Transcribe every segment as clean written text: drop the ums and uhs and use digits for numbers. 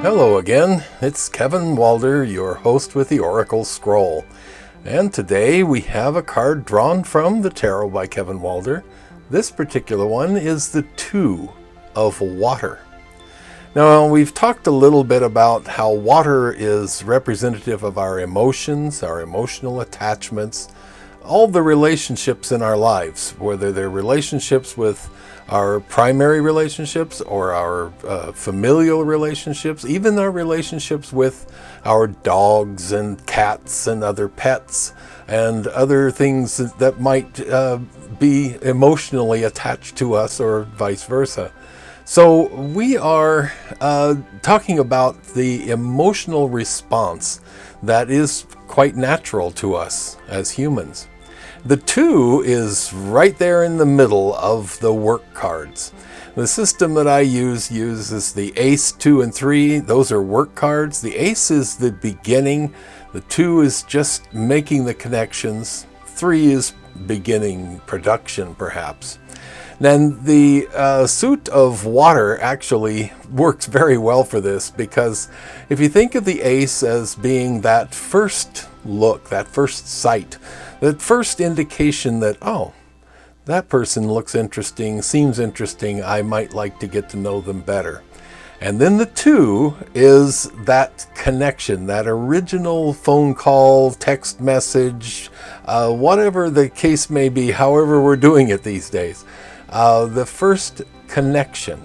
Hello again, it's Kevin Walder, your host with the Oracle Scroll. And today we have a card drawn from the Tarot by Kevin Walder. This particular one is the Two of Water. Now, we've talked a little bit about how water is representative of our emotions, our emotional attachments, all the relationships in our lives, whether they're relationships with our primary relationships or our familial relationships, even our relationships with our dogs and cats and other pets and other things that might be emotionally attached to us or vice versa. So we are talking about the emotional response that is quite natural to us as humans. The two is right there in the middle of the work cards. The system that I uses the Ace, 2, and 3. Those are work cards. The Ace is the beginning. The 2 is just making the connections. 3 is beginning production, perhaps. Then the suit of water actually works very well for this, because if you think of the Ace as being that first look, that first sight, that first indication that, oh, that person looks interesting, seems interesting, I might like to get to know them better. And then the 2 is that connection, that original phone call, text message, whatever the case may be, however we're doing it these days. The first connection.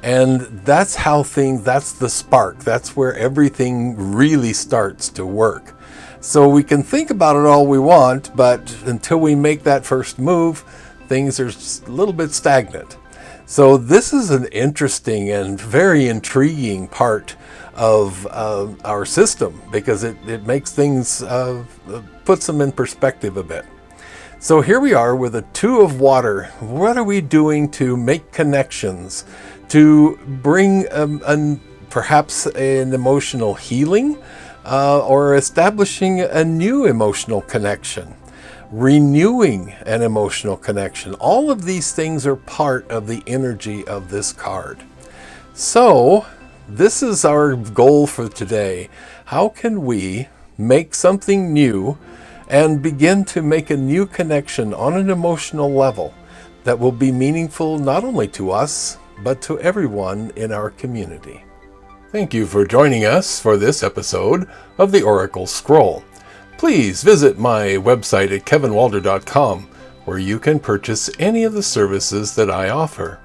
And that's that's the spark. That's where everything really starts to work. So we can think about it all we want, but until we make that first move, things are just a little bit stagnant. So this is an interesting and very intriguing part of our system, because it makes things, puts them in perspective a bit. So here we are with a 2 of water. What are we doing to make connections, to bring perhaps an emotional healing, or establishing a new emotional connection, renewing an emotional connection? All of these things are part of the energy of this card. So this is our goal for today. How can we make something new and begin to make a new connection on an emotional level that will be meaningful not only to us, but to everyone in our community? Thank you for joining us for this episode of the Oracle Scroll. Please visit my website at kevinwalder.com, where you can purchase any of the services that I offer.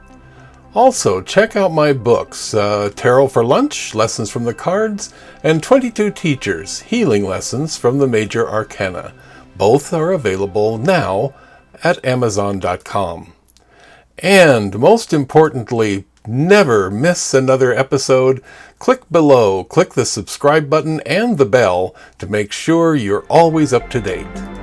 Also, check out my books, Tarot for Lunch, Lessons from the Cards, and 22 Teachers, Healing Lessons from the Major Arcana. Both are available now at Amazon.com. And most importantly, never miss another episode. Click below, click the subscribe button and the bell to make sure you're always up to date.